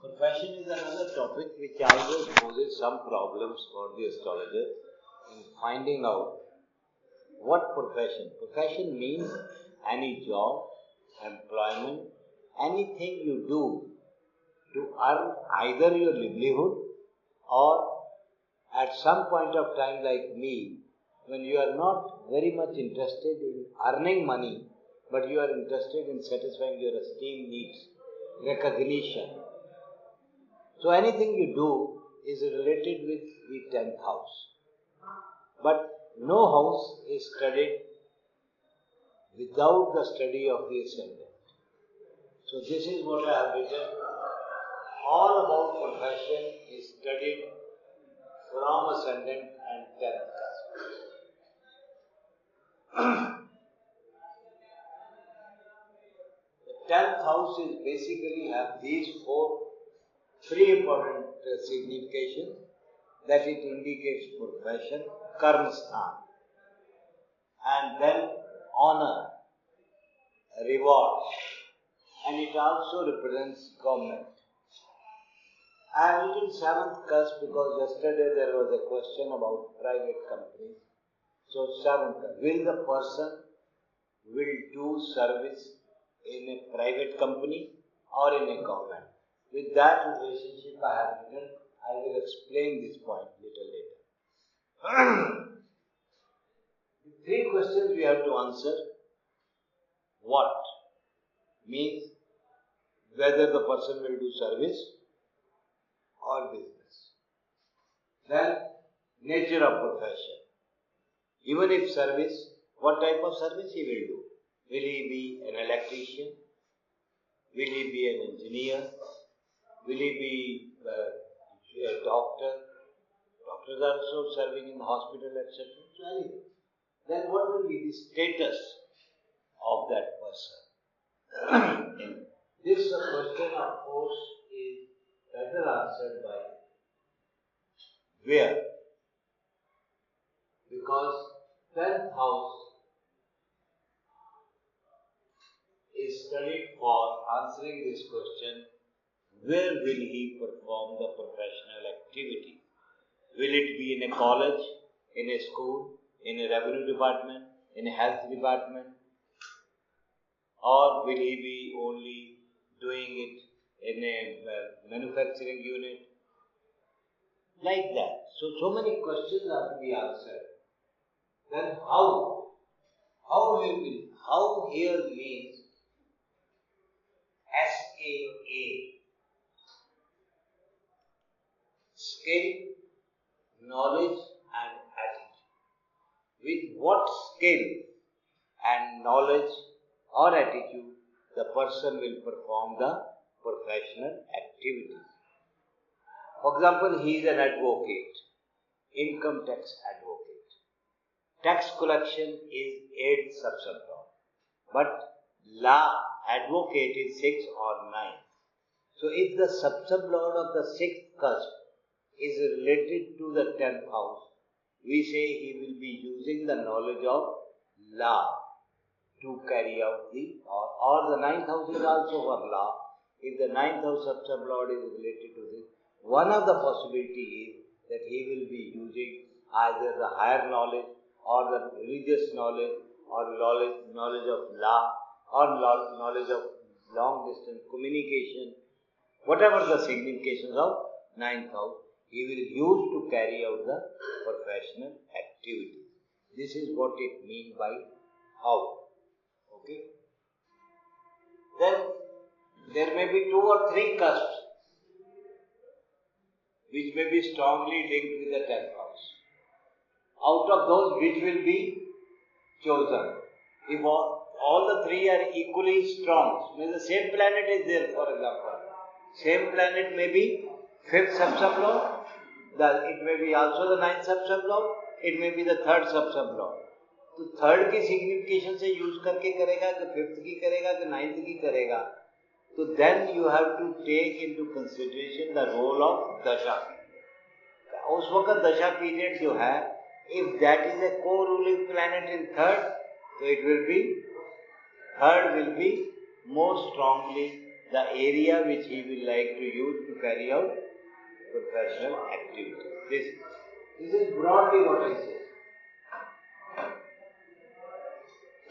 Profession is another topic which always poses some problems for the astrologer in finding out what profession. Profession means any job, employment, anything you do to earn either your livelihood or at some point of time like me, when you are not very much interested in earning money, but you are interested in satisfying your esteem needs, recognition. So anything you do is related with the 10th house. But no house is studied without the study of the ascendant. So this is what I have written. All about profession is studied from ascendant and 10th cusp. The 10th house is basically have these three important significations, that it indicates profession, karma sthan, and then honor, reward, and it also represents government. I have written 7th cusp because yesterday there was a question about private companies. So 7th cusp, will the person will do service in a private company or in a government? With that relationship I have written, I will explain this point little later. The three questions we have to answer. What means whether the person will do service or business. Then nature of profession. Even if service, what type of service he will do? Will he be an electrician? Will he be an engineer? Will he be a doctor? Doctors are also serving in the hospital, etc. So then what will be the status of that person? This question, of course, is better answered by where? Because 10th house is studied for answering this question, where will he perform the professional activity? Will it be in a college, in a school, in a revenue department, in a health department, or will he be only doing it in a manufacturing unit? Like that. So many questions are to be answered. Then how? How here means SAA. Skill, knowledge and attitude. With what skill and knowledge or attitude the person will perform the professional activities. For example, he is an advocate, income tax advocate. Tax collection is 8th subsublot, but law advocate is 6 or 9. So if the subsublot of the 6th cusp is related to the 10th house, we say he will be using the knowledge of law to carry out or the 9th house is also for law. If the 9th house subsublot is related to this, one of the possibilities is that he will be using either the higher knowledge or the religious knowledge or knowledge of law or knowledge of long distance communication, whatever the significations of 9th house, he will use to carry out the professional activity. This is what it means by how. Okay. Then there may be 2 or 3 cusps which may be strongly linked with the 10th house. Out of those, which will be chosen? If all the 3 are equally strong, means the same planet is there, for example. Same planet may be 5th subsublot, it may be also the 9th subsublot, it may be the 3rd subsublot. तो 3rd की signification से use करके करेगा कि 5th की करेगा कि 9th की करेगा, तो then you have to take into consideration the role of दशा. उस वक्त दशा पीरियड जो है, if that is a co-ruling planet in 3rd, so it will be 3rd will be more strongly the area which he will like to use to carry out professional activity. This is broadly what I say.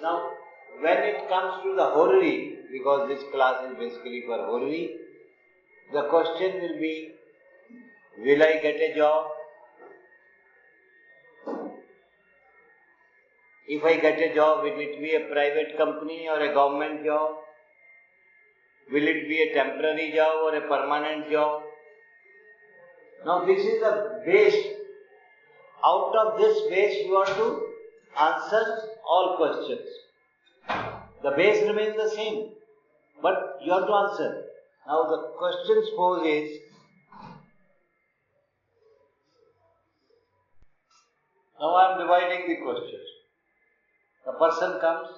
Now, when it comes to the horary, because this class is basically for horary, the question will be, will I get a job? If I get a job, will it be a private company or a government job? Will it be a temporary job or a permanent job? Now this is the base. Out of this base you have to answer all questions. The base remains the same, but you have to answer. Now the question posed is, now I am dividing the questions. The person comes,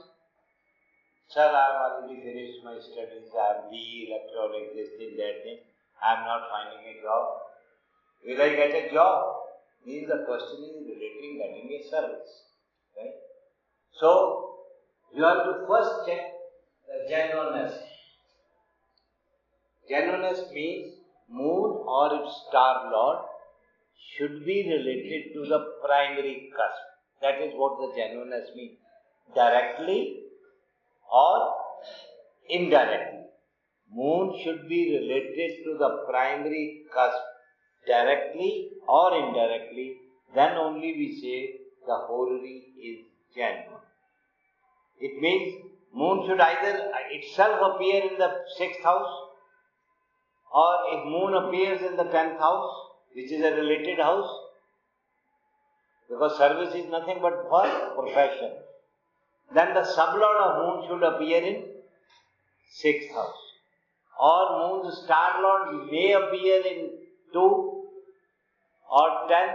sir, I have already finished my studies, I have BE, electronics, this thing, that thing, I am not finding a job. Will I get a job? Means the question is relating getting a service. Right? So, you have to first check the genuineness. Genuineness means moon or its star lord should be related to the primary cusp. That is what the genuineness means. Directly or indirectly. Moon should be related to the primary cusp directly or indirectly, then only we say the horary is genuine. It means moon should either itself appear in the 6th house, or if moon appears in the 10th house, which is a related house, because service is nothing but for profession, then the sublord of moon should appear in 6th house. Or moon's star lord may appear in 2 or 10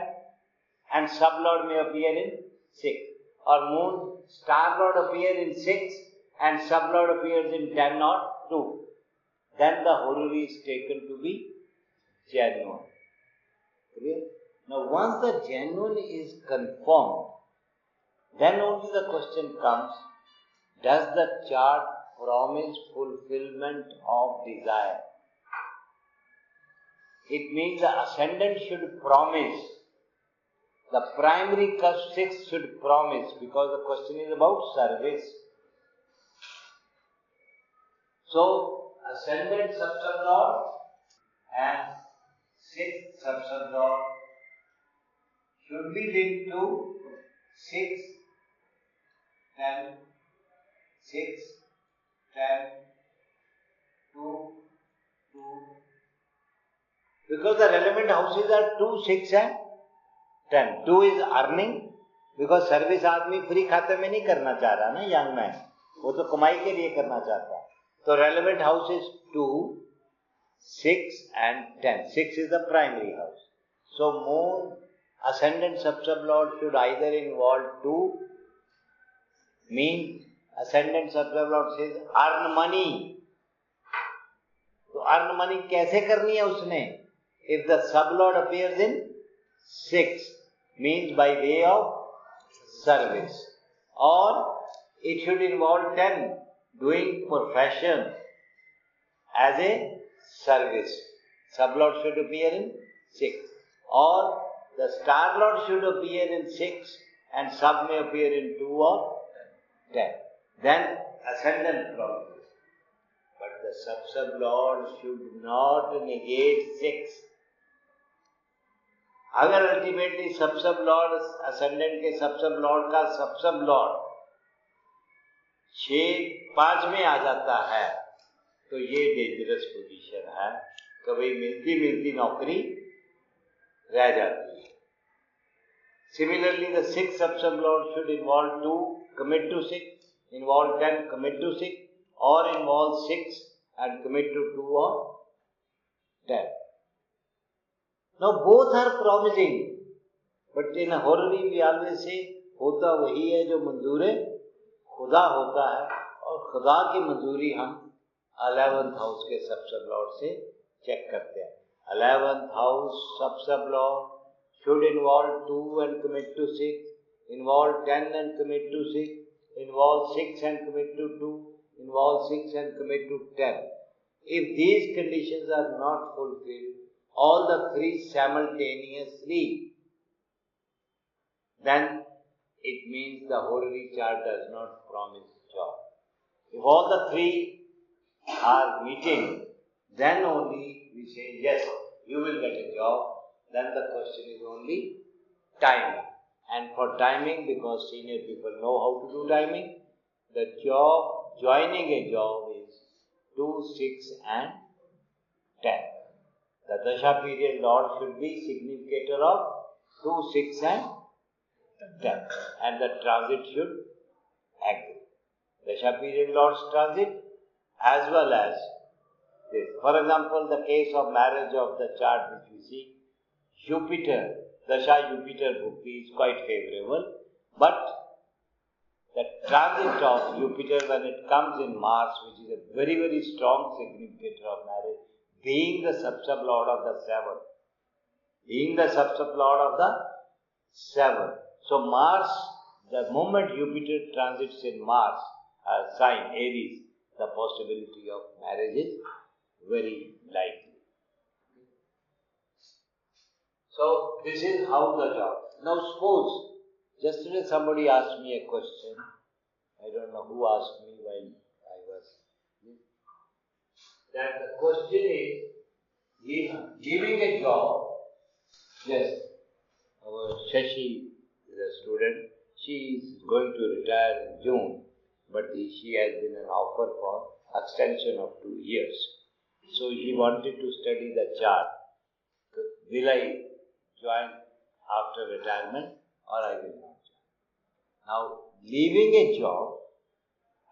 and sublord may appear in 6. Or moon star lord appear in 6 and sublord appears in 10 or 2. Then the horary is taken to be genuine. Clear? Now once the genuine is confirmed, then only the question comes, does the chart promise fulfillment of desire? It means the ascendant should promise, the primary cusp 6 should promise, because the question is about service. So, ascendant subsublord and 6th subsublord should be linked to 6, 10, 6, 10, 2, 2. Because the relevant houses are 2, 6 and 10. 2 is earning, because service आदमी free खाते में नहीं करना चाह रहा ना, young man, वो तो कमाई के लिए करना चाहता है. तो relevant house is 2, 6 and 10. 6 is the primary house. So moon ascendant subsublord should either involve 2, means ascendant subsublord says earn money. तो earn money कैसे करनी है उसने? If the sublord appears in 6, means by way of service. Or it should involve 10, doing profession as a service. Sublord should appear in 6. Or the star lord should appear in 6 and sub may appear in 2 or 10. Then ascendant promises. But the sub-sublord should not negate 6. अगर ultimately सब Lord ascendant के सब Lord का सब Lord 5 में आ जाता है, तो ये डेंजरस पोजीशन है, कभी मिलती नौकरी रह जाती है. Similarly, the 6th sub-lord should involve 2, commit to 6, involve 10, commit to 6, or involve 6 and commit to 2 or 10. Now both are promising, but in a horary we always say, होता वही है जो मंजूर खुदा होता है, और खुदा की मंजूरी हम 11th हाउस के सब-लॉर्ड से चेक करते हैं. 11th house sub lord should involve 2 and commit to 6, involve 10 and commit to 6, involve 6 and commit to 2, involve 6 and commit to 10. If these conditions are not fulfilled, all the three simultaneously, then it means the horary chart does not promise job. If all the three are meeting, then only we say, yes, you will get a job. Then the question is only timing. And for timing, because senior people know how to do timing, the job, joining a job is 2, 6 and 10. The Dasha period Lord should be significator of 2, 6 and 10. And the transit should agree. Dasha period Lord's transit as well as this. For example, the case of marriage of the chart which we see, Jupiter, Dasha Jupiter Bhukti is quite favorable, but the transit of Jupiter when it comes in Mars, which is a very, very strong significator of marriage, being the sub-lord of the 7th, being the sub-lord of the 7th. So Mars, the moment Jupiter transits in Mars, sign Aries, the possibility of marriage is very likely. So this is how the job. Now suppose, yesterday somebody asked me a question, I don't know who asked me while I was, that the question is, giving a job, yes, our Shashi is a student, she is going to retire in June, but she has been an offer for extension of 2 years. So she wanted to study the chart. Will I join after retirement or I will not join? Now, leaving a job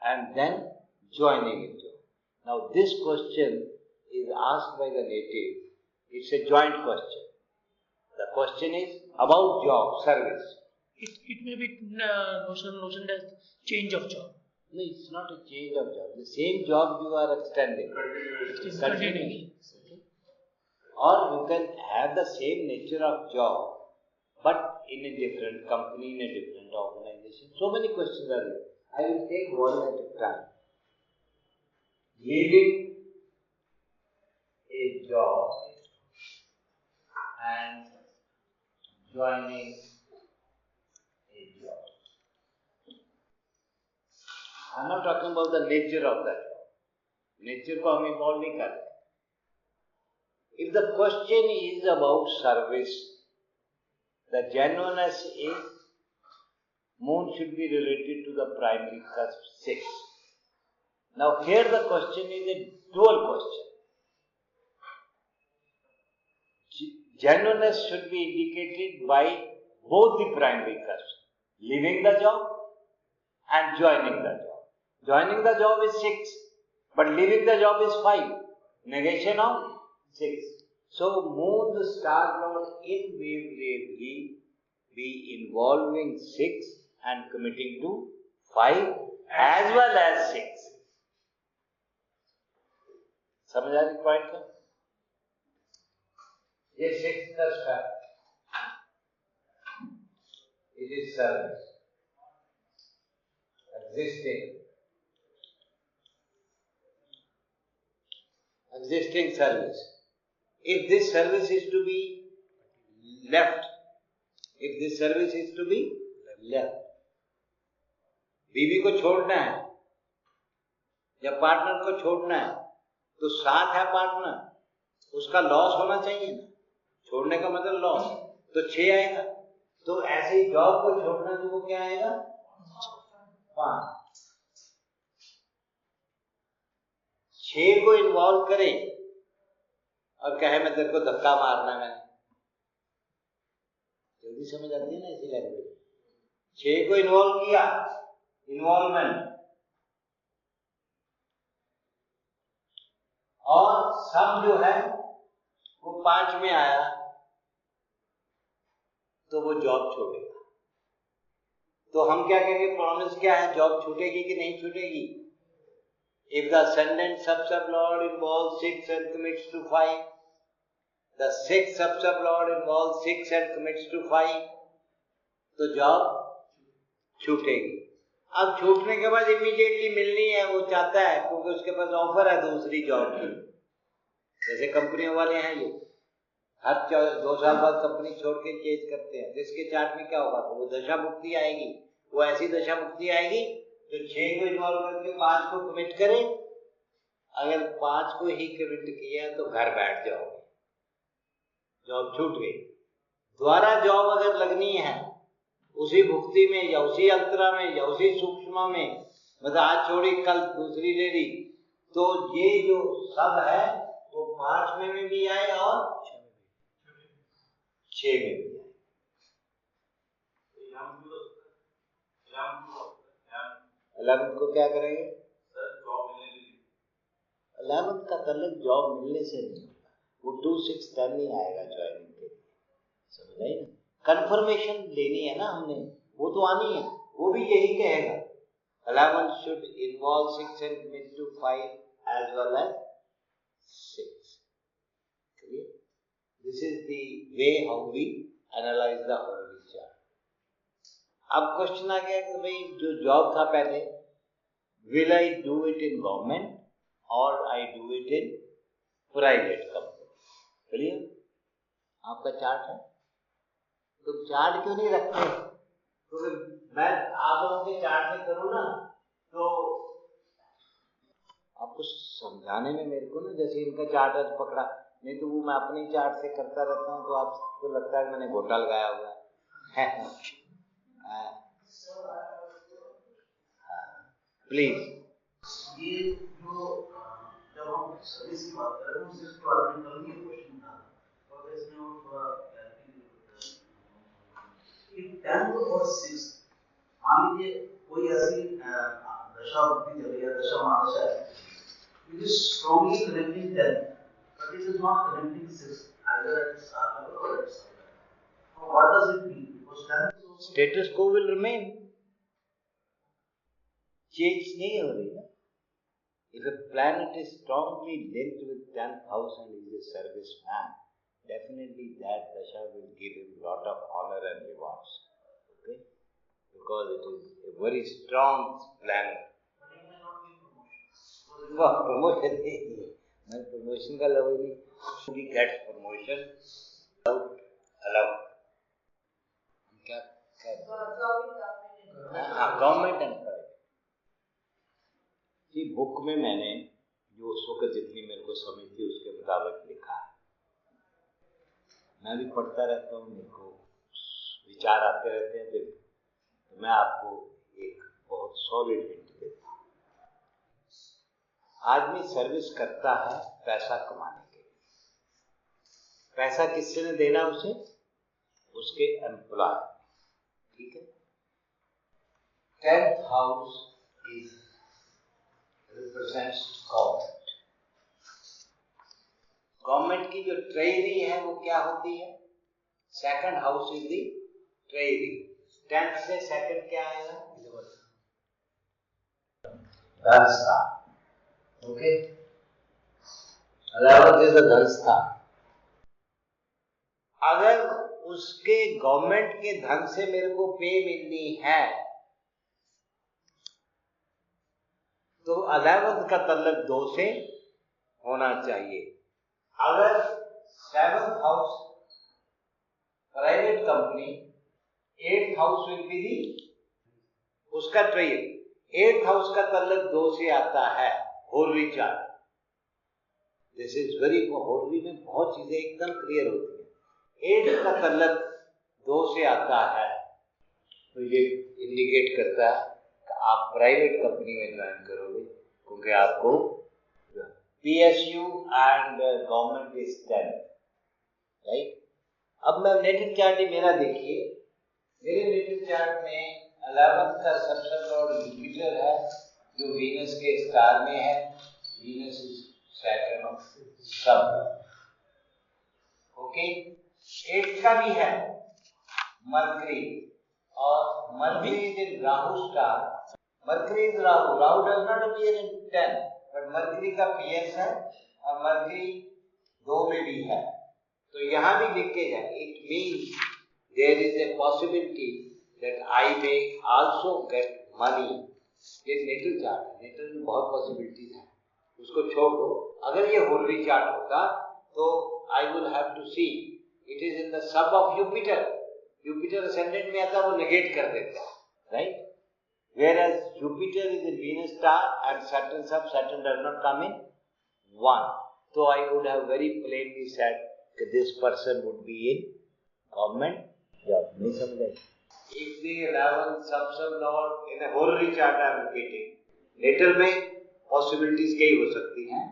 and then joining a job. Now, this question is asked by the native. It's a joint question. The question is about job, service. It may be notion as change of job. No, it's not a change of job. The same job you are extending. Continuing. Or you can have the same nature of job, but in a different company, in a different organization. So many questions are there. I will take one at a time. Leaving a job and joining a job. I am not talking about the nature of that job. Nature को हम involve नहीं करते. If the question is about service, the genuineness is moon should be related to the primary cusp 6. Now here the question is a dual question. Genuineness should be indicated by both the primary cusps, leaving the job and joining the job. Joining the job is 6, but leaving the job is 5. Negation of 6. So moon, the star lord, invariably be involving 6 and committing to 5 as well as 6. समझ आ रही point का? ये 6 का star. It is service. Existing service. If this service is to be left, बीवी को छोड़ना है या पार्टनर को छोड़ना है, तो साथ है पार्टनर, उसका लॉस होना चाहिए ना. छोड़ने का मतलब लॉस, तो 6 आएगा. तो ऐसे ही जॉब को छोड़ना तो वो क्या आएगा? 5. 6 को इन्वॉल्व करे और कहे मैं तेरे को धक्का मारना है, मैंने जल्दी समझ आती है ना ऐसी लैंग्वेज. 6 को इन्वॉल्व किया, इन्वॉल्वमेंट, और सब जो है वो 5 में आया, तो वो जॉब छोड़ेगा. तो हम क्या कहेंगे? प्रॉमिस क्या है? जॉब छूटेगी कि नहीं छूटेगी? If the ascendant sub-lord involves 6 and commits to 5, the 6th sub-lord involves 6 and commits to 5, तो जॉब छूटेगी. अब छूटने के बाद इमीडिएटली मिलनी है, वो चाहता है क्योंकि उसके पास ऑफर है दूसरी जॉब की। जैसे कंपनियों वाले हैं, ये हर 2 साल बाद कंपनी छोड़ के चेंज करते हैं। जिसके चार्ट में क्या होगा, वो दशा मुक्ति आएगी, वो ऐसी दशा मुक्ति आएगी जो 6 को इन्वॉल्व करके 5 को कमिट करे। अगर 5 को ही कमिट किया तो घर बैठ जाओगे, जॉब छूट गई। दोबारा जॉब अगर लगनी है उसी भुक्ति में या उसी अंतरा में या उसी सूक्ष्म में, मतलब आज छोड़ी कल दूसरी ले ली, तो ये जो सब है वो 5 में भी आए और 6 में भी आए। 11 को क्या करेंगे? 11 का तलब जॉब मिलने से नहीं होगा, वो 2, 6, 10 नहीं आएगा ज्वाइनिंग के लिए, समझ आई ना? कंफर्मेशन लेनी है ना हमने, वो तो आनी है, वो भी यही कहेगा 11 should involve 6 and commit to 5 as well as 6. Clear? This is the way how we analyze the Horvey chart. अब क्वेश्चन आ गया कि भाई जो जॉब था पहले, will I do it in government or I do it in private company? Clear? आपका chart है, तो चार्ट क्यों नहीं रखते? क्योंकि मैं आप लोगों के चार्ट में करूँ ना तो आपको समझाने में मेरे को ना, जैसे इनका चार्ट आज पकड़ा, नहीं तो वो मैं अपने चार्ट से करता रहता हूँ तो आपको लगता है मैंने घोटा लगाया हुआ है। प्लीज। ये जो जब हम सर्विस की बात कर रहे हैं सिर्फ तो आपने कल ही क्वेश्चन था, और इसमें और थोड़ा कि 10 और 6 मान लीजिए कोई ऐसी दशा होती चली या दशा महादशा है, it is strongly connecting 10 but it is not connecting 6 either at star level or at star level. So what does it mean? Because 10 status quo will remain, change नहीं हो रही ना। If a planet is strongly linked with 10th house and is a serviceman, definitely that dasha will give him lot of honor and rewards, okay, because it is a very strong planet. but it may not give promotion. वो promotion नहीं है, मैं promotion का love ही नहीं, he gets promotion without allowed। क्या government and private. जी book में मैंने जो उस वक्त जितनी मेरे को समझ थी उसके मुताबिक लिखा है, मैं भी पढ़ता रहता हूँ, मेरे को विचार आते रहते हैं, तो मैं आपको एक बहुत सॉलिड हिंट देता हूँ। आदमी सर्विस करता है पैसा कमाने के लिए, पैसा किससे ने देना उसे? उसके एम्प्लॉय, ठीक है। 10th house is represents government. Government की जो ट्रेजरी है वो क्या होती है? 2nd house is the treasury. 10th से 2nd क्या आएगा? धनस्थान, ओके। 11th इज द धनस्थान। अगर उसके गवर्नमेंट के धन से मेरे को पे मिलनी है तो 11th का तल्लक 2 से होना चाहिए। अगर 7th house private company, 8th house will be the उसका ट्रेड। 8th हाउस का तल्लक 2 से आता है होरवी चार्ट। दिस इज वेरी, होरवी में बहुत चीजें एकदम क्लियर होती है। 8 का तल्लक 2 से आता है तो ये इंडिकेट करता है आप प्राइवेट कंपनी में ज्वाइन करोगे, क्योंकि आपको PSU and government is 10, right. अब मैं नेटिव चार्ट ही मेरा देखिए, मेरे नेटिव चार्ट में 11th का सबसे लॉर्ड जुपिटर है जो वीनस के स्टार में है। वीनस इज सैटर्न ऑफ सब, ओके। 8 का भी है मरकरी, और mercury is in Rahu star. Mercury is Rahu, Rahu does not appear in 10 but mercury का PS है और मरकरी 2 में भी है, तो यहाँ भी लिखके जाए। It means there is a possibility that I may also get money, ये नेटल चार्ट है, नेटल में बहुत पॉसिबिलिटीज हैं, उसको छोड़ दो। अगर ये होररी चार्ट होता तो I will have to see it is in the sub of Jupiter, Jupiter ascendant में आता, वो नेगेट कर देता है, right? Whereas Jupiter is a Venus star and Saturn sub, Saturn does not come in 1. So I would have very plainly said that this person would be in government job. नहीं समझे? If the 11th sub lord in a horary chart I am repeating, natal में possibilities कई हो सकती हैं।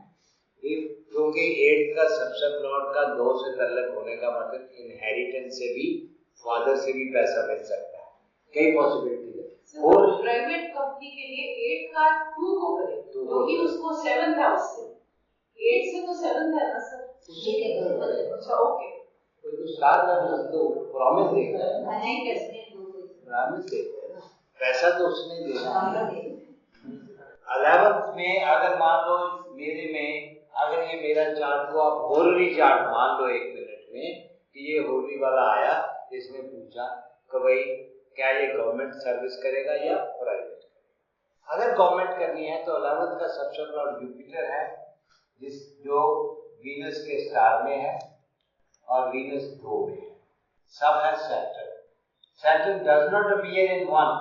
If क्योंकि 8 का sub lord का 2 से तल्लक होने का मतलब inheritance से भी, father से भी पैसा मिल सकता है, कई possibilities है। और प्राइवेट कंपनी के लिए 8 का 2 को करें क्योंकि उसको 7th हाउस से 8 से तो 7th है ना सर, अच्छा ओके, कोई तो स्टार का तो प्रॉमिस देता है ना, नहीं कैसे प्रॉमिस देता है ना, पैसा तो उसने देना है। 11th में अगर मान लो मेरे में, अगर ये मेरा चार्ट को आप होररी चार्ट मान लो 1 मिनट में कि ये होररी वाला आया, इसने पूछा कि भाई क्या ये गवर्नमेंट सर्विस करेगा या प्राइवेट? अगर गवर्नमेंट करनी है तो 11th का सबसे लॉर्ड जुपिटर है, जो वीनस के स्टार में है और वीनस 2 में है, सब है Saturn. Saturn does not appear in 1,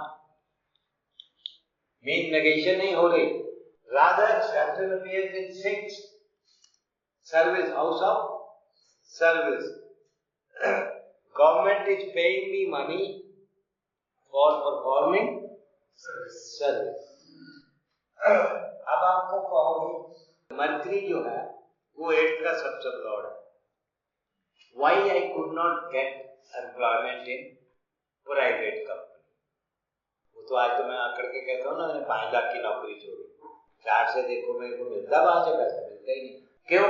mean negation नहीं हो रही, rather Saturn appears in 6, service, house of service. Government is paying me money for performing service. अब आपको कहोगे मंत्री जो है वो 8 का सबसे लॉर्ड है, why I could not get employment in private company? वो तो आज तो मैं आकर के कहता हूँ ना, मैंने 5 लाख की नौकरी छोड़ी, 4 से देखो मेरे को मिलता, वहां से पैसा मिलता ही नहीं। क्यों?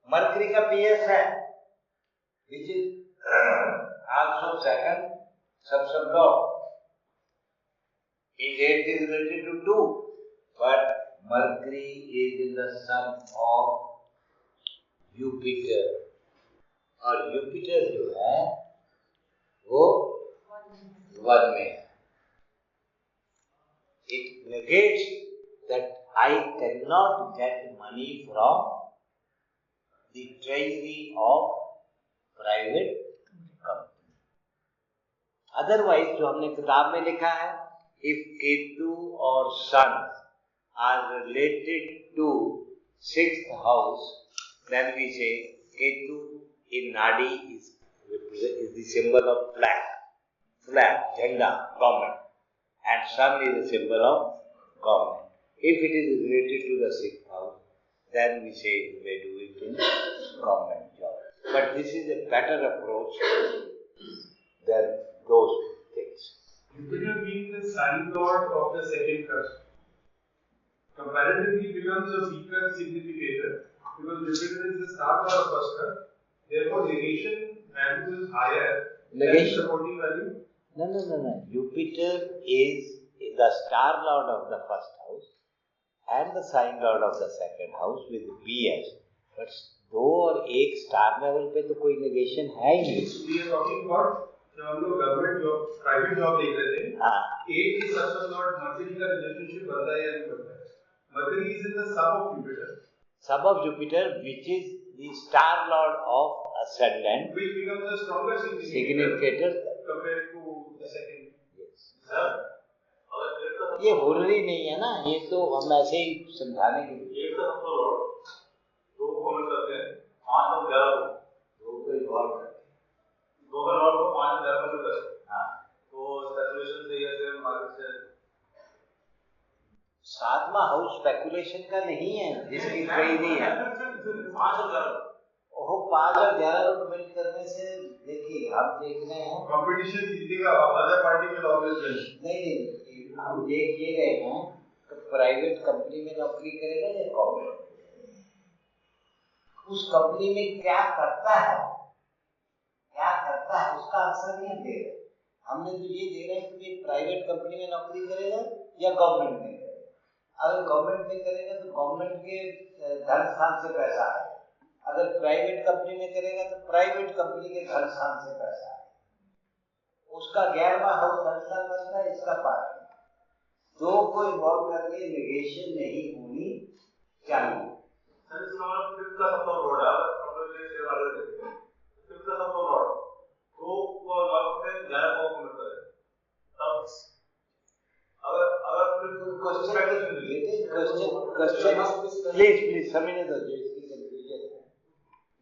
मरकरी का PS है which is also second सबसे Lord, is 8 is related to 2, but Mercury is in the sum of Jupiter, और Jupiter जो है वो 1 में है। It negates that I cannot get money from the treasury of private company. Otherwise जो हमने किताब में लिखा है, if Ketu or Sun are related to 6th house, then we say Ketu in Nadi is the symbol of flag, Jhanda, government, and Sun is the symbol of government. If it is related to the 6th house, then we say you may do it in government job. But this is a better approach than those things. Jupiter being the sign lord of the second cusp, comparatively becomes a weaker significator because Jupiter is the star lord of first cusp. Therefore, negation value is higher than supporting value. No. Jupiter is the star lord of the first house and the sign lord of the second house with PS. But 2 और 1 star level पे तो कोई negation है ही नहीं। We are talking about जब हम लोग government job, private job देख रहे थे, 8 की सबसे लॉर्ड मर्करी का रिलेशनशिप बनता है या नहीं बनता है? Mercury is in the sub of Jupiter, which is the star lord of ascendant, which becomes a stronger significator compared to the second. Yes. Sir, ये होररी नहीं है ना, ये तो हम ऐसे ही समझाने के लिए। 8 का सबसे लॉर्ड 2 को मिल सकते हैं, 5 और 11 को 2 को इवॉल्व करते हैं, 2 का लॉर्ड को 5 और 11 को मिल सकते हैं। हाँ, तो स्पेकुलेशन से या से मार्केट से 7वां हाउस स्पेकुलेशन का नहीं है, जिसकी ट्रेडी है 5 और 11 वो 5 और 11 को मिल करने से, देखिए आप देख रहे हैं कंपटीशन जीतेगा, अदर पार्टी में ऑलवेज नहीं, हम देख ये रहे हैं कि प्राइवेट कंपनी में नौकरी करेगा या गवर्नमेंट, उस कंपनी में क्या करता है उसका आंसर नहीं दे रहे। हमने तो ये दे रहे हैं कि प्राइवेट कंपनी में नौकरी करेगा या गवर्नमेंट में करेगा। अगर गवर्नमेंट में करेगा तो गवर्नमेंट के धन स्थान से पैसा आएगा, अगर प्राइवेट कंपनी में करेगा तो प्राइवेट कंपनी के धन स्थान से पैसा आएगा। उसका 11वां हाउस धन स्थान बनता है, इसका 5वां। दो को इन्वॉल्व करके नेगेशन नहीं होनी चाहिए। सर इसका मतलब फिफ्थ का सबसे लॉर्ड है, अगर हम लोग ये शेयर वाले देखते हैं फिफ्थ का सबसे लॉर्ड तो वो लॉर्ड से 11 को मिलता है। तब अगर क्वेश्चन प्लीज समझने दो जो इसकी कंफ्यूजन है।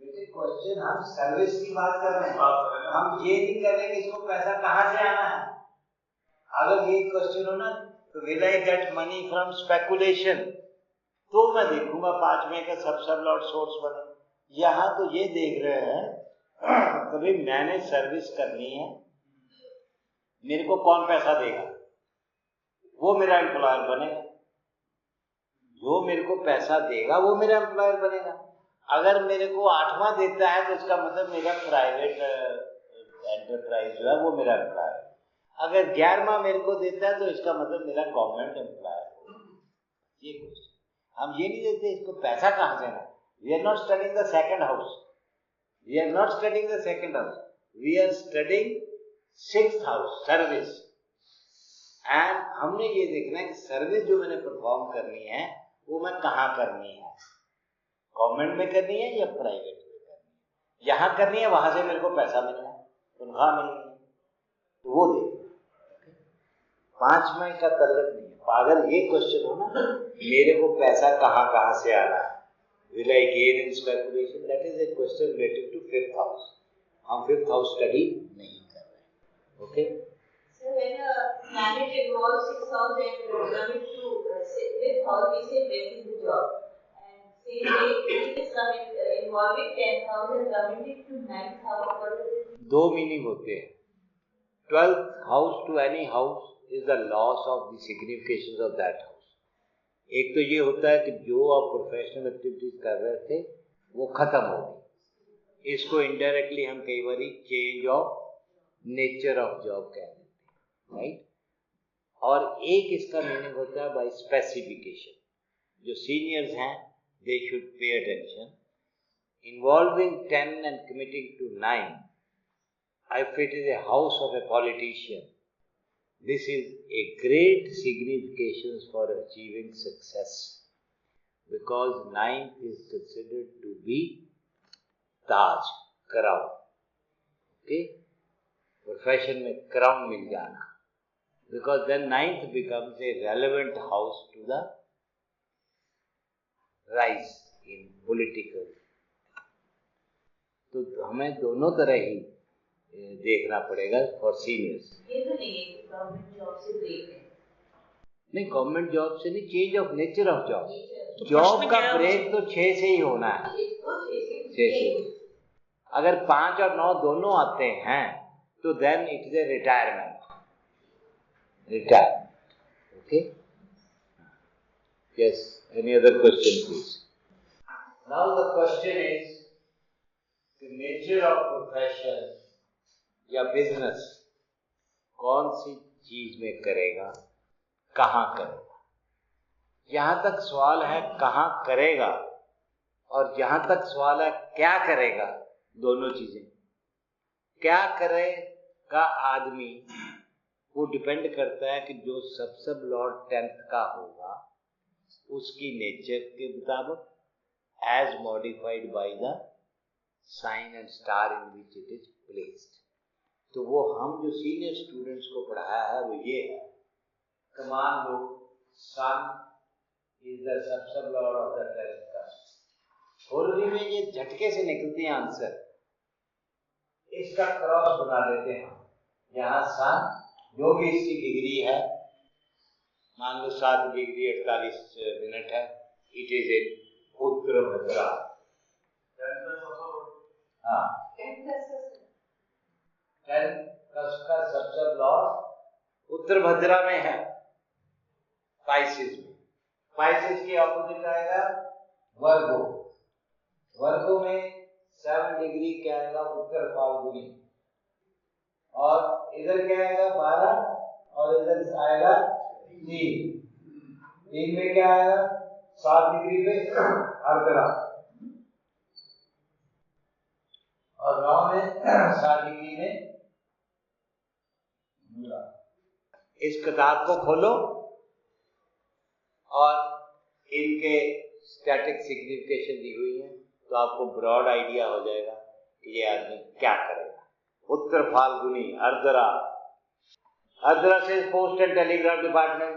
बेटे क्वेश्चन हम सर्विस की बात कर रहे हैं, हम ये नहीं कर रहे कि इसको पैसा कहाँ से आना है। अगर ये क्वेश्चन हो ना तो will I get money from speculation, तो मैं देखूंगा 5 में का सब लॉट सोर्स बने। यहाँ तो ये देख रहे हैं कभी मैंने सर्विस करनी है, मेरे को कौन पैसा देगा, वो मेरा एम्प्लॉयर बनेगा। जो मेरे को पैसा देगा वो मेरा एम्प्लॉयर बनेगा। अगर मेरे को 8वां देता है तो इसका मतलब मेरा प्राइवेट एंटरप्राइज जो है वो मेरा एम्प्लॉयर। अगर 11वां मेरे को देता है तो इसका मतलब मेरा गवर्नमेंट एम्प्लॉयर। ये क्वेश्चन हम ये नहीं देते इसको पैसा कहाँ से आना। We are not studying the second house, we are not studying the second house, we are studying 6th house service. And हमने ये देखना है कि सर्विस जो मैंने परफॉर्म करनी है वो मैं कहाँ करनी है, गवर्नमेंट में करनी है या प्राइवेट में करनी है। यहाँ करनी है वहां से मेरे को पैसा मिलना है, तनख्वाह मिलनी है, तो वो देखना। 5 में का तल्लक नहीं है। अगर ये क्वेश्चन हो ना मेरे को पैसा कहाँ से आ रहा है, will I gain in speculation, that is a question related to 5th house. हम 5th house study नहीं कर रहे हैं। Okay? So when a planet involves 6th house and coming to 5th house, we say when to the job. And say it is coming involving 10th house and coming to 9th house. What is it? दो meaning होते हैं। 12th house to any house is the loss of the significations of that house. एक तो ये होता है कि जो आप प्रोफेशनल एक्टिविटीज कर रहे थे वो खत्म हो गई। इसको इनडायरेक्टली हम कई बार change of nature of job कह देते हैं, राइट। और एक इसका मीनिंग होता है बाय स्पेसिफिकेशन। जो सीनियर्स हैं they should pay attention. Involving 10 and committing to 9, if it is a house of a politician, this is a great signification for achieving success, because 9th is considered to be Taj, crown. Okay? Profession में crown मिल जाना, because then 9th becomes a relevant house to the rise in political. तो हमें दोनों तरह ही देखना पड़ेगा for seniors. ये तो नहीं है कि गवर्नमेंट जॉब से ब्रेक है। नहीं, गवर्नमेंट जॉब से नहीं, change of nature of job. तो जॉब प्रश्न का क्या है? ब्रेक तो 6 से ही होना है। 6 से। अगर 5 और 9 दोनों आते हैं तो then it is a retirement. Okay, yes, any other question please. Now the question is the nature of profession या बिजनेस कौन सी चीज में करेगा, कहाँ करेगा। यहां तक सवाल है कहाँ करेगा, और जहां तक सवाल है क्या करेगा, दोनों चीजें। क्या करेगा आदमी वो डिपेंड करता है कि जो सब लॉर्ड 10th का होगा उसकी नेचर के मुताबिक as modified by the sign and star in which it is placed. तो वो हम जो सीनियर स्टूडेंट्स को पढ़ाया है वो ये है, मान लो sun is the sub lord of the 10th का। थोड़ी में ये झटके से निकलते हैं आंसर, इसका क्रॉस बना देते हैं। यहाँ सन जो भी इसकी डिग्री है, मान लो 7 डिग्री 48 मिनट है, इट इज इन उत्तर भद्रा। हाँ, 10 का सब लॉर्ड उत्तर भद्रा में है, पाइसिस में। पाइसिस के ऑपोजिट आएगा वर्गो। वर्गो में 7 डिग्री क्या आएगा, उत्तर फाल्गुनी। और इधर क्या आएगा 12, और इधर आएगा 3 में क्या आएगा 7 डिग्री पे अर्धरा, और 9 में 7 डिग्री में मूला। इस किताब को खोलो, और इनके स्टैटिक सिग्निफिकेशन दी हुई है, तो आपको ब्रॉड आइडिया हो जाएगा कि ये आदमी क्या करेगा। उत्तर फाल्गुनी अर्द्रा, अर्द्रा से post and telegraph department.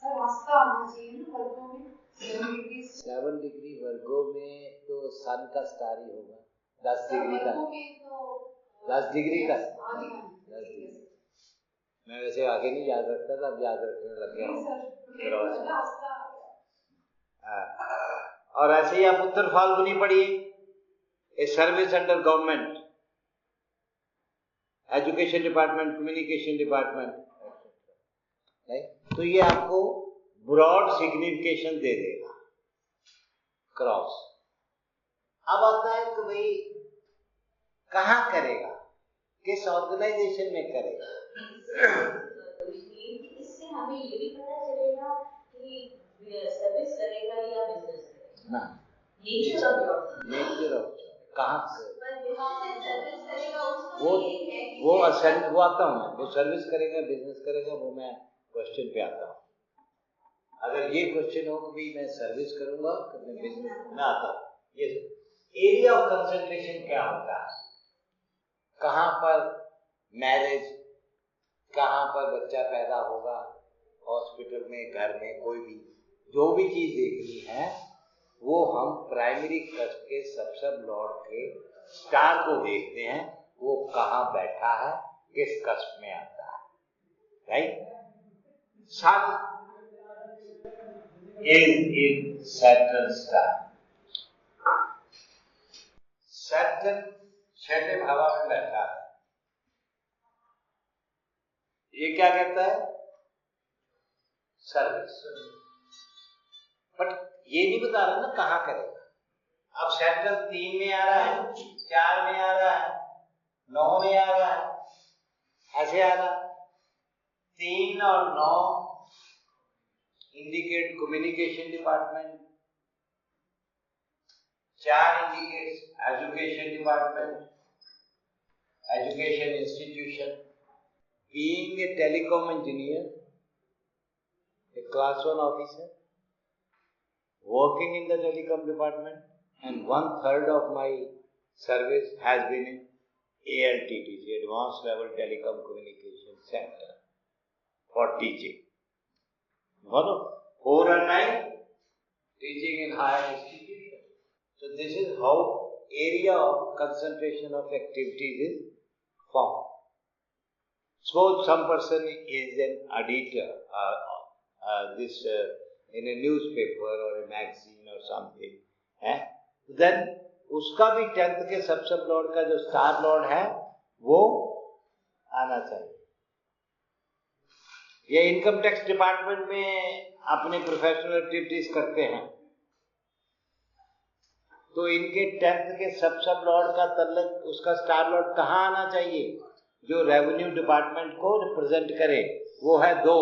Sir रास्ता आना चाहिए ना वर्गों में 7 डिग्री वर्गों में तो सन का स्टार ही होगा। 10 डिग्री का, 10 डिग्री का, 10 डिग्री। मैं वैसे आगे नहीं याद रखता था, अब याद रखने लग गया। और ऐसे ही आप उत्तर फाल्गुनी पढ़िए, a service under government, education department, communication department, तो ये आपको ब्रॉड सिग्निफिकेशन दे देगा क्रॉस। अब आता है कि भाई कहाँ करेगा, किस ऑर्गेनाइजेशन में करेगा। इससे हमें ये भी पता चलेगा कि सर्विस करेगा या बिजनेस करेगा ना, nature of job, nature of job कहाँ से सर्विस करेगा उसको वो आता हूँ मैं, वो सर्विस करेगा बिजनेस करेगा, वो मैं क्वेश्चन पे आता हूँ। अगर ये क्वेश्चन हो कि भाई मैं सर्विस करूंगा तो मैं बिजनेस में आता हूँ। ये एरिया ऑफ कंसंट्रेशन क्या होता है, कहाँ पर मैरिज, कहाँ पर बच्चा पैदा होगा, हॉस्पिटल में, घर में, कोई भी जो भी चीज देखनी है वो हम प्राइमरी कस्ट के सब लॉर्ड के स्टार को देखते हैं, वो कहाँ बैठा है, किस कस्ट में आता है, right. Sun is in Saturn star. Saturn छठे हवा में बैठा है। ये क्या कहता है, सर्विस। बट ये नहीं बता रहा ना कहाँ करेगा। अब सेक्टर 3 में आ रहा है, 4 में आ रहा है, 9 में आ रहा है, ऐसे आ रहा। 3 और 9 indicate communication department, 4 indicates education department, education institution. Being a telecom engineer, a class 1 officer, working in the telecom department, and 1/3 of my service has been in ALTTC, Advanced Level Telecom Communication Center, for teaching. 4 and 9 teaching in higher institution. So this is how area of concentration of activities is formed. Suppose some person is an editor, in a newspaper or a magazine or something, then उसका भी 10th के सब Lord का जो star Lord है वो आना चाहिए। ये इनकम टैक्स डिपार्टमेंट में अपने प्रोफेशनल एक्टिविटीज करते हैं, तो इनके 10th के सब लॉर्ड का तल्लक, उसका स्टार लॉर्ड कहाँ आना चाहिए, जो रेवेन्यू डिपार्टमेंट को रिप्रेजेंट करे, वो है 2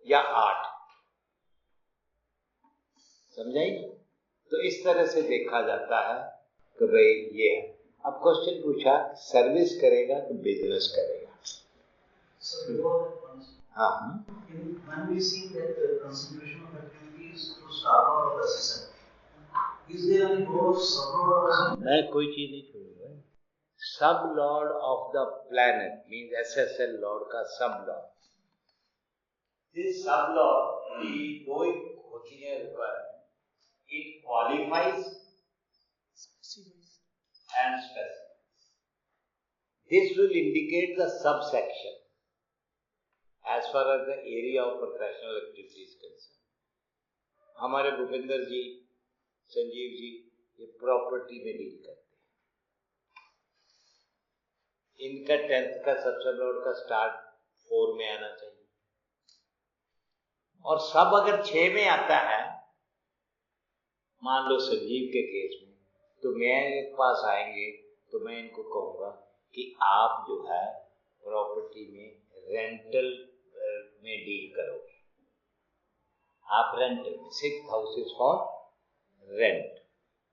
या 8। समझाई? तो इस तरह से देखा जाता है कि भाई ये है। अब क्वेश्चन पूछा सर्विस करेगा तो बिजनेस करेगा। हाँ, when we see that the concentration of activities to star or assistant, is there any role of sub-lord also? मैं कोई चीज नहीं छोड़ूंगा। सब lord of the planet means SSL Lord का सब लॉर्ड। दिस सब लॉर्ड की दो होती है requirement, it qualifies and specifies. This will indicate the subsection as far as the area of professional activity is concerned. हमारे भूपेंद्र जी, संजीव जी ये प्रॉपर्टी में डील करते हैं। इनका 10th का सब लॉर्ड का स्टार्ट 4 में आना चाहिए, और सब अगर 6 में आता है, मान लो संजीव के केस में, तो मेरे पास आएंगे तो मैं इनको कहूँगा कि आप जो है प्रॉपर्टी में रेंटल में डील करोगे। आप रेंटल में 6 houses for rent,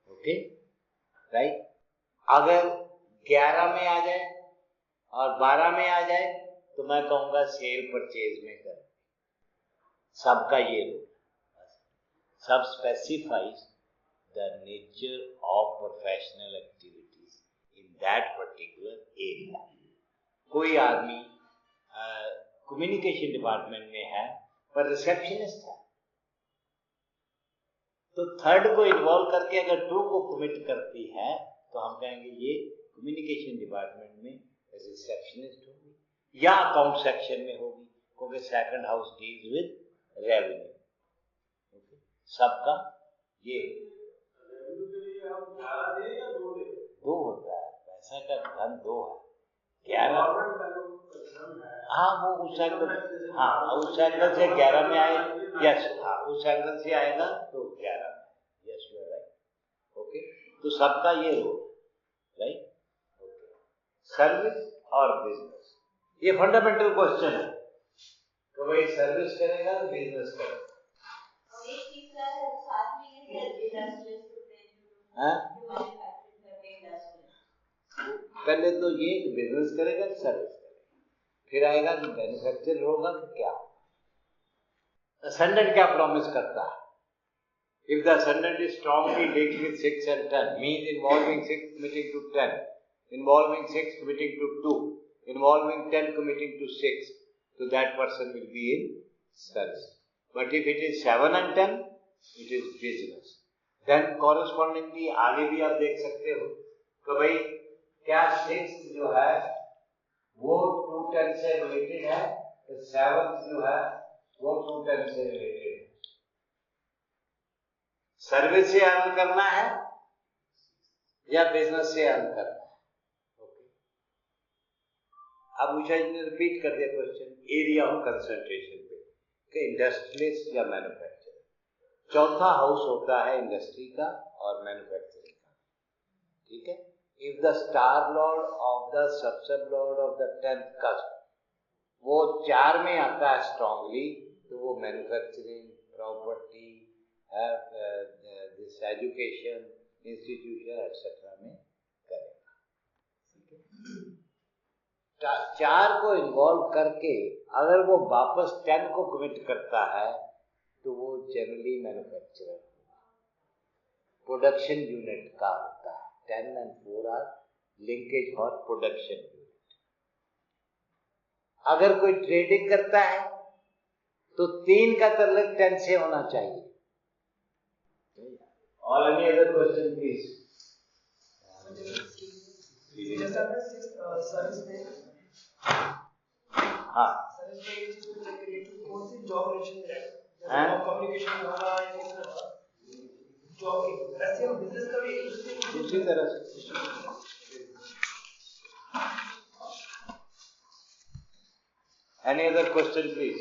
okay right. अगर 11 में आ जाए और 12 में आ जाए तो मैं कहूँगा सेल परचेज में कर। सबका ये रूल, सब specifies the nature of professional activities in that particular area. कोई आदमी कम्युनिकेशन डिपार्टमेंट में है पर रिसेप्शनिस्ट है, तो थर्ड को इन्वॉल्व करके अगर 2 को कमिट करती है तो हम कहेंगे ये कम्युनिकेशन डिपार्टमेंट में रिसेप्शनिस्ट होगी या अकाउंट सेक्शन में होगी, क्योंकि second house deals with revenue. सबका ये 2 होता है, पैसा का धन 2 है. 11 हाँ वो उस एंगल, हाँ उस एंगल से 11 में आए. यस, हाँ उस एंगल से आएगा तो 11 में. Yes you are right. Okay, तो सबका ये रोल, राइट. ओके, सर्विस और बिजनेस, ये फंडामेंटल क्वेश्चन है कि भाई सर्विस करेगा तो बिजनेस करेगा. पहले तो ये बिजनेस करेगा कि सर्विस करेगा, फिर आएगा कि मैन्युफैक्चर होगा कि क्या होगा. असेंडेंट क्या प्रॉमिस करता है? If the ascendant is strongly linked with 6 and 10 means involving 6 committing to 10, involving 6 committing to 2, involving 10 committing to 6, so that person will be in service. But if it is 7 and 10, it is business. Then correspondingly आगे भी आप देख सकते हो कि भाई क्या 6 जो है वो 210 से रिलेटेड है, तो 7 जो है वो 210 से रिलेटेड है. सर्विस से अर्न करना है या बिजनेस से अर्न करना है. ओके, अब उषा जी ने रिपीट कर दिया क्वेश्चन एरिया ऑफ कंसंट्रेशन पे कि इंडस्ट्रियलिस्ट या मैन्युफैक्चरर. चौथा हाउस होता है इंडस्ट्री का और मैन्युफैक्चरिंग का. ठीक है. If the star lord of the sub lord of the 10th cusp वो 4 में आता है स्ट्रांगली, तो वो manufacturing, property, this education, institution etcetera में करेगा. 4 को इन्वॉल्व करके अगर वो वापस 10 को कमिट करता है तो वो जनरली मैन्युफैक्चरर प्रोडक्शन यूनिट का होता है. 10 and 4 are linkage for production unit. अगर कोई ट्रेडिंग करता है तो 3 का तल्लक 10 से होना चाहिए. और any other question please? Service में हाँ सर्विस में कौन सी जॉब रिलेशन है, कम्युनिकेशन होगा या किस तरह जॉब की, ऐसे हम बिजनेस का भी उसी तरह से. Any other question please?